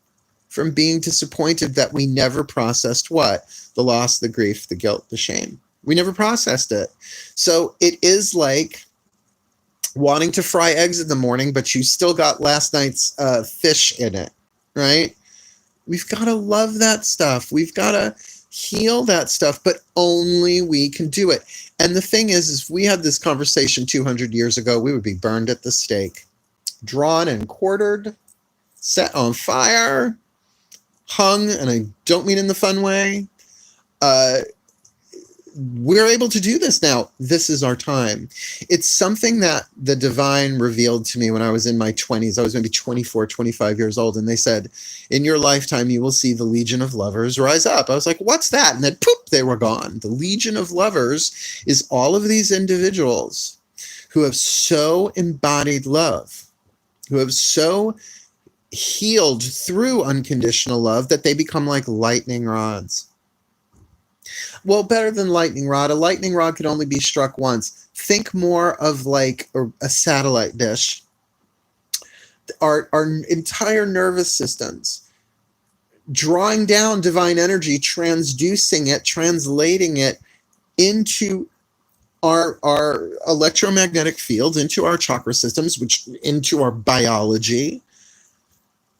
From being disappointed that we never processed what? The loss, the grief, the guilt, the shame. We never processed it. So it is like wanting to fry eggs in the morning, but you still got last night's fish in it, right? We've got to love that stuff. We've got to heal that stuff, but only we can do it. And the thing is if we had this conversation 200 years ago, we would be burned at the stake, drawn and quartered, set on fire, hung, and I don't mean in the fun way. We're able to do this now. This is our time. It's something that the divine revealed to me when I was in my 20s. I was maybe 24, 25 years old. And they said, in your lifetime, you will see the Legion of Lovers rise up. I was like, what's that? And then poof, they were gone. The Legion of Lovers is all of these individuals who have so embodied love, who have so healed through unconditional love that they become like lightning rods. Well, better than lightning rod. A lightning rod could only be struck once. Think more of like a satellite dish. Our entire nervous systems, drawing down divine energy, transducing it, translating it into our electromagnetic fields, into our chakra systems, which into our biology.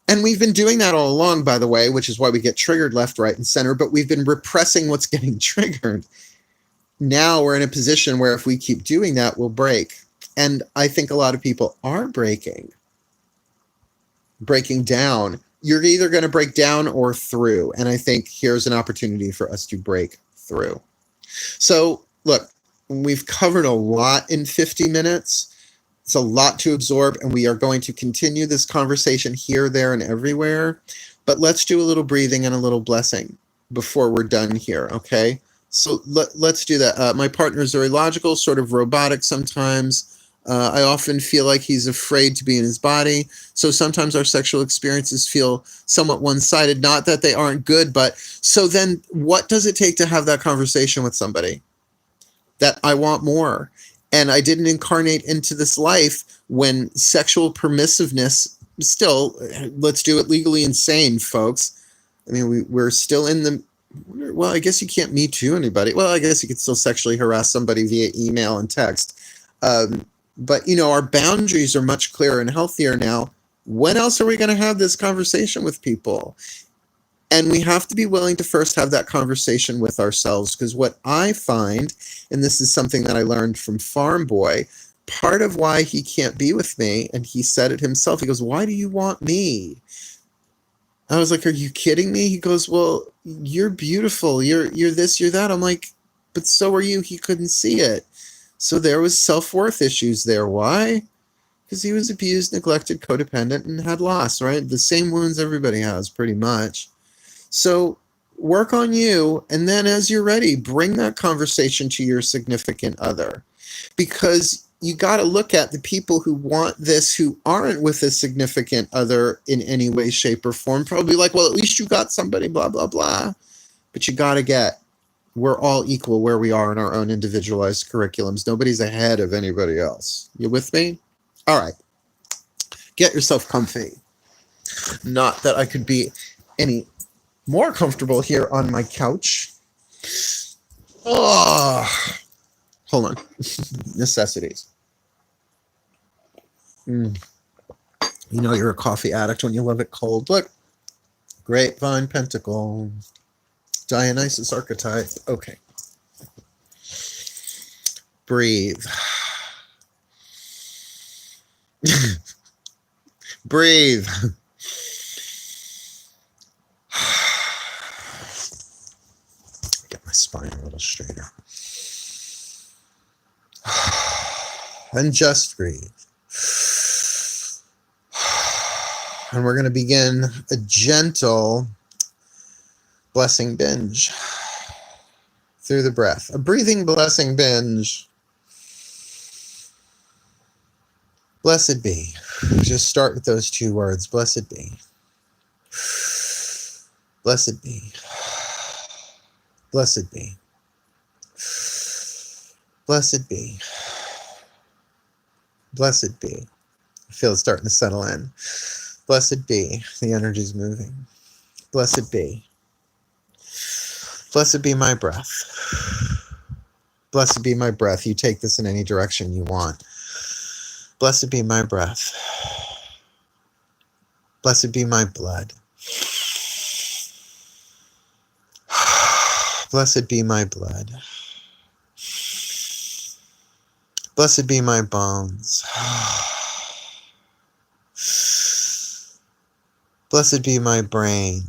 And we've been doing that all along, by the way, which is why we get triggered left, right, and center, but we've been repressing what's getting triggered. Now we're in a position where if we keep doing that, we'll break. And I think a lot of people are breaking down. You're either going to break down or through. And I think here's an opportunity for us to break through. So look, we've covered a lot in 50 minutes. It's a lot to absorb, and we are going to continue this conversation here, there, and everywhere. But let's do a little breathing and a little blessing before we're done here, okay? So let's do that. My partner is very logical, sort of robotic sometimes. I often feel like he's afraid to be in his body. So sometimes our sexual experiences feel somewhat one-sided. Not that they aren't good, but so then what does it take to have that conversation with somebody? That I want more. And I didn't incarnate into this life when sexual permissiveness, still, let's do it legally insane, folks. I mean, we're still in the, well, I guess you can't Me Too anybody. Well, I guess you could still sexually harass somebody via email and text. But, you know, our boundaries are much clearer and healthier now. When else are we going to have this conversation with people? And we have to be willing to first have that conversation with ourselves, because what I find, and this is something that I learned from Farm Boy, part of why he can't be with me, and he said it himself, he goes, why do you want me? I was like, are you kidding me? He goes, well, you're beautiful. You're this, you're that. I'm like, but so are you. He couldn't see it. So there was self-worth issues there. Why? Because he was abused, neglected, codependent, and had loss, right? The same wounds everybody has, pretty much. So work on you, and then as you're ready, bring that conversation to your significant other, because you got to look at the people who want this, who aren't with a significant other in any way, shape, or form. Probably like, well, at least you got somebody, blah, blah, blah. But you got to get, we're all equal where we are in our own individualized curriculums. Nobody's ahead of anybody else. You with me? All right. Get yourself comfy. Not that I could be any more comfortable here on my couch. Oh, hold on. Necessities. You know you're a coffee addict when you love it cold. Look, Grapevine Pentacle, Dionysus archetype. Okay. Breathe. Breathe. Get my spine a little straighter. And just breathe. And we're going to begin a gentle blessing binge through the breath. A breathing blessing binge. Blessed be. Just start with those two words. Blessed be. Blessed be. Blessed be. Blessed be. Blessed be. I feel it starting to settle in. Blessed be. The energy's moving. Blessed be. Blessed be my breath. Blessed be my breath. You take this in any direction you want. Blessed be my breath. Blessed be my blood. Blessed be my blood. Blessed be my bones. Blessed be my brain.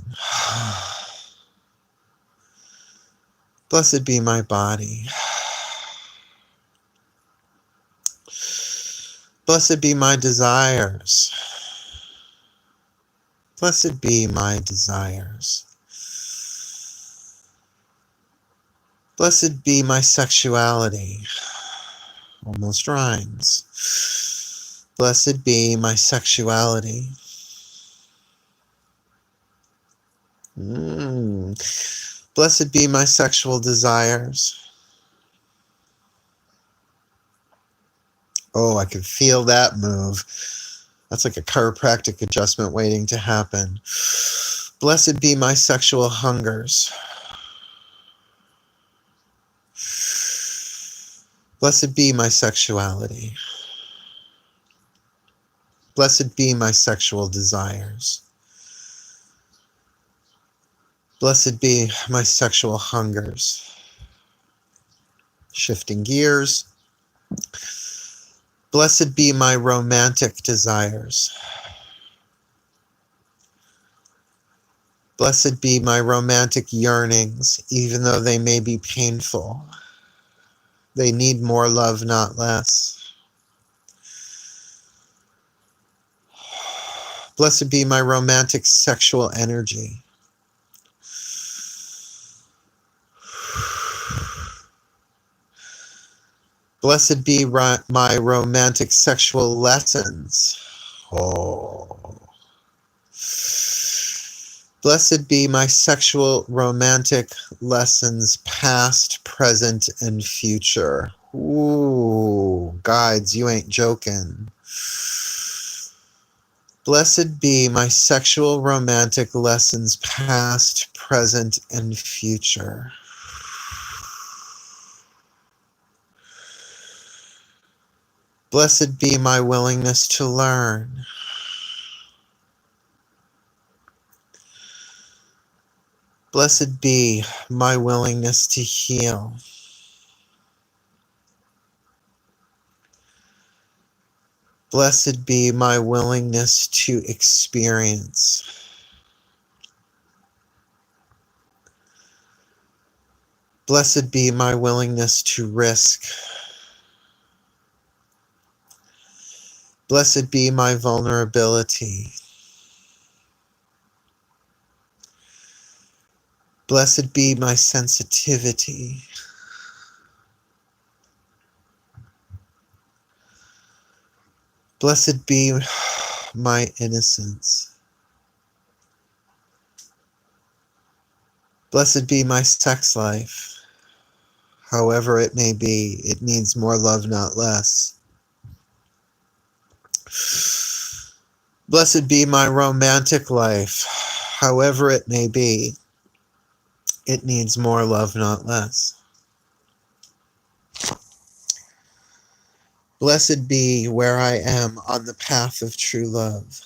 Blessed be my body. Blessed be my desires. Blessed be my desires. Blessed be my sexuality. Almost rhymes. Blessed be my sexuality. Blessed be my sexual desires. Oh, I can feel that move. That's like a chiropractic adjustment waiting to happen. Blessed be my sexual hungers. Blessed be my sexuality. Blessed be my sexual desires. Blessed be my sexual hungers. Shifting gears. Blessed be my romantic desires. Blessed be my romantic yearnings, even though they may be painful. They need more love, not less. Blessed be my romantic sexual energy. Blessed be my romantic sexual lessons. Oh. Blessed be my sexual romantic lessons, past, present, and future. Ooh, guides, you ain't joking. Blessed be my sexual romantic lessons, past, present, and future. Blessed be my willingness to learn. Blessed be my willingness to heal. Blessed be my willingness to experience. Blessed be my willingness to risk. Blessed be my vulnerability. Blessed be my sensitivity. Blessed be my innocence. Blessed be my sex life. However it may be, it needs more love, not less. Blessed be my romantic life. However it may be, it needs more love, not less. Blessed be where I am on the path of true love.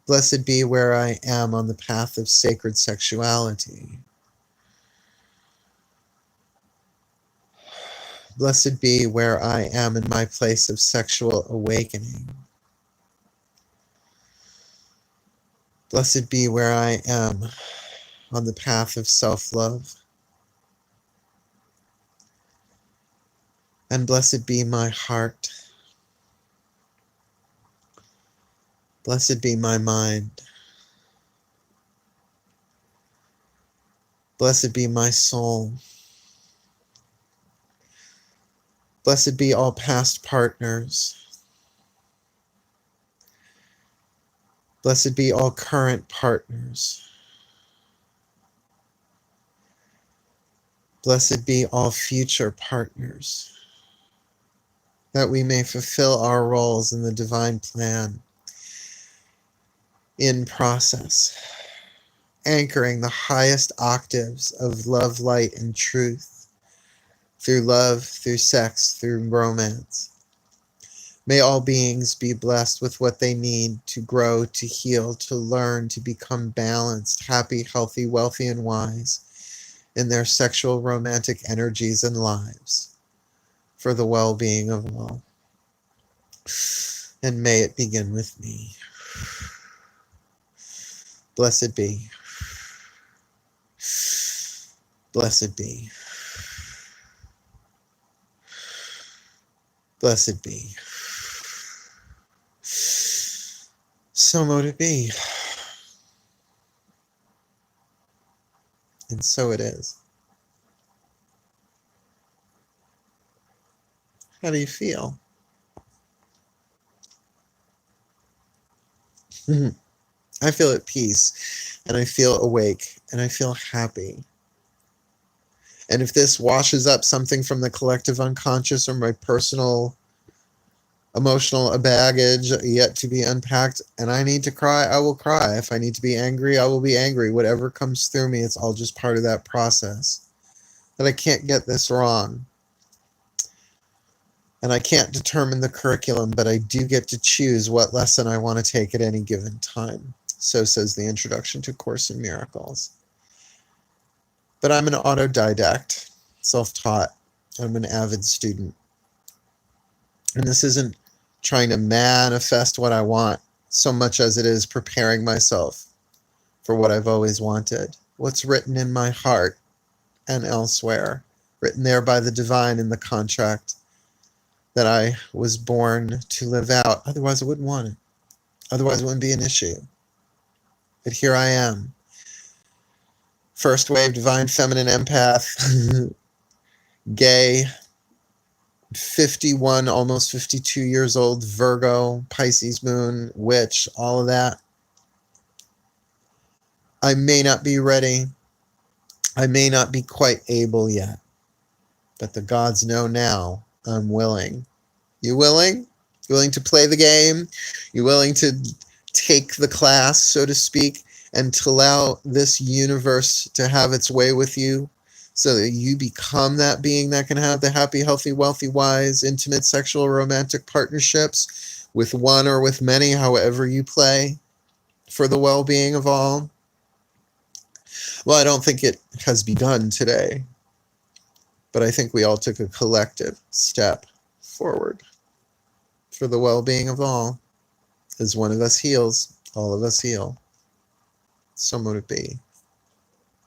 Blessed be where I am on the path of sacred sexuality. Blessed be where I am in my place of sexual awakening. Blessed be where I am on the path of self-love. And blessed be my heart. Blessed be my mind. Blessed be my soul. Blessed be all past partners. Blessed be all current partners. Blessed be all future partners, that we may fulfill our roles in the divine plan in process, anchoring the highest octaves of love, light, and truth through love, through sex, through romance. May all beings be blessed with what they need to grow, to heal, to learn, to become balanced, happy, healthy, wealthy, and wise in their sexual, romantic energies and lives, for the well-being of all. And may it begin with me. Blessed be. Blessed be. Blessed be. So mote it be. And so it is. How do you feel? I feel at peace, and I feel awake, and I feel happy. And if this washes up something from the collective unconscious or my personal emotional baggage yet to be unpacked, and I need to cry, I will cry. If I need to be angry, I will be angry. Whatever comes through me, it's all just part of that process. That I can't get this wrong. And I can't determine the curriculum, but I do get to choose what lesson I want to take at any given time. So says the introduction to Course in Miracles. But I'm an autodidact, self-taught. I'm an avid student. And this isn't trying to manifest what I want so much as it is preparing myself for what I've always wanted. What's written in my heart and elsewhere, written there by the divine in the contract that I was born to live out. Otherwise, I wouldn't want it. Otherwise, it wouldn't be an issue. But here I am. First wave divine feminine empath, gay, 51, almost 52 years old, Virgo, Pisces moon, witch, all of that. I may not be ready. I may not be quite able yet. But the gods know now I'm willing. You willing? You willing to play the game? You willing to take the class, so to speak, and to allow this universe to have its way with you so that you become that being that can have the happy, healthy, wealthy, wise, intimate, sexual, romantic partnerships with one or with many, however you play, for the well-being of all? Well, I don't think it has begun today, but I think we all took a collective step forward for the well-being of all. As one of us heals, all of us heal. So mote it be.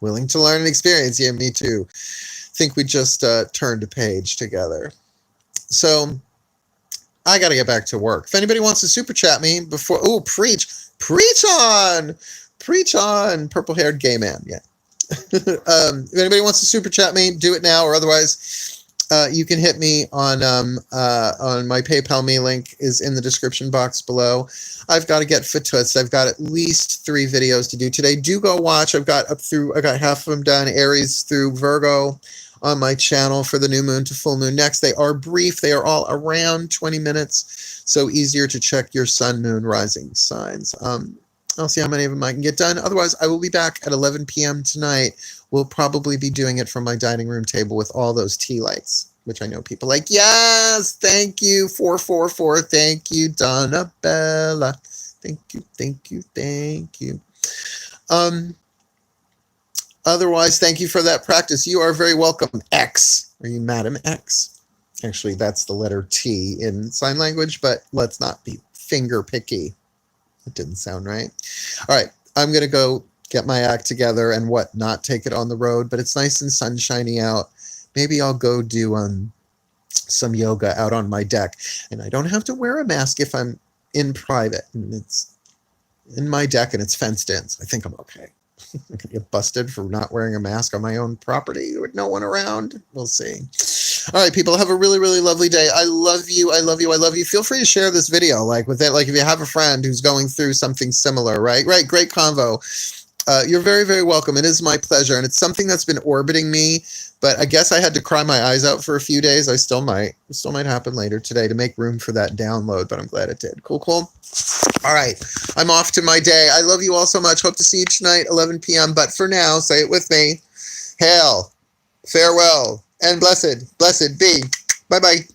Willing to learn and experience. Yeah, me too. Think we just turned a page together. So I got to get back to work. If anybody wants to super chat me before, preach on, purple-haired gay man. Yeah. If anybody wants to super chat me, do it now, or otherwise, you can hit me on my PayPal. Me link is in the description box below. I've got to get fatuts. I've got at least 3 videos to do today. Do go watch. I got half of them done. Aries through Virgo on my channel for the new moon to full moon next. They are brief. They are all around 20 minutes. So easier to check your sun, moon, rising signs. I'll see how many of them I can get done. Otherwise, I will be back at 11 p.m. tonight. We'll probably be doing it from my dining room table with all those tea lights, which I know people like. Yes, thank you, 444. Thank you, Donna Bella. Thank you. Otherwise, thank you for that practice. You are very welcome. X. Are you Madam X? Actually, that's the letter T in sign language, but let's not be finger picky. It didn't sound right. All right, I'm going to go get my act together and whatnot, take it on the road, but it's nice and sunshiny out. Maybe I'll go do some yoga out on my deck, and I don't have to wear a mask if I'm in private. And it's in my deck and it's fenced in, so I think I'm okay. I'm gonna get busted for not wearing a mask on my own property with no one around. We'll see. All right, people, have a really, really lovely day. I love you. I love you. I love you. Feel free to share this video, like with it. Like if you have a friend who's going through something similar, right? Right. Great convo. You're very, very welcome. It is my pleasure, and it's something that's been orbiting me. But I guess I had to cry my eyes out for a few days. I still might. It still might happen later today to make room for that download. But I'm glad it did. Cool, cool. All right, I'm off to my day. I love you all so much. Hope to see you tonight, 11 p.m. But for now, say it with me. Hail, farewell, and blessed be. Bye-bye.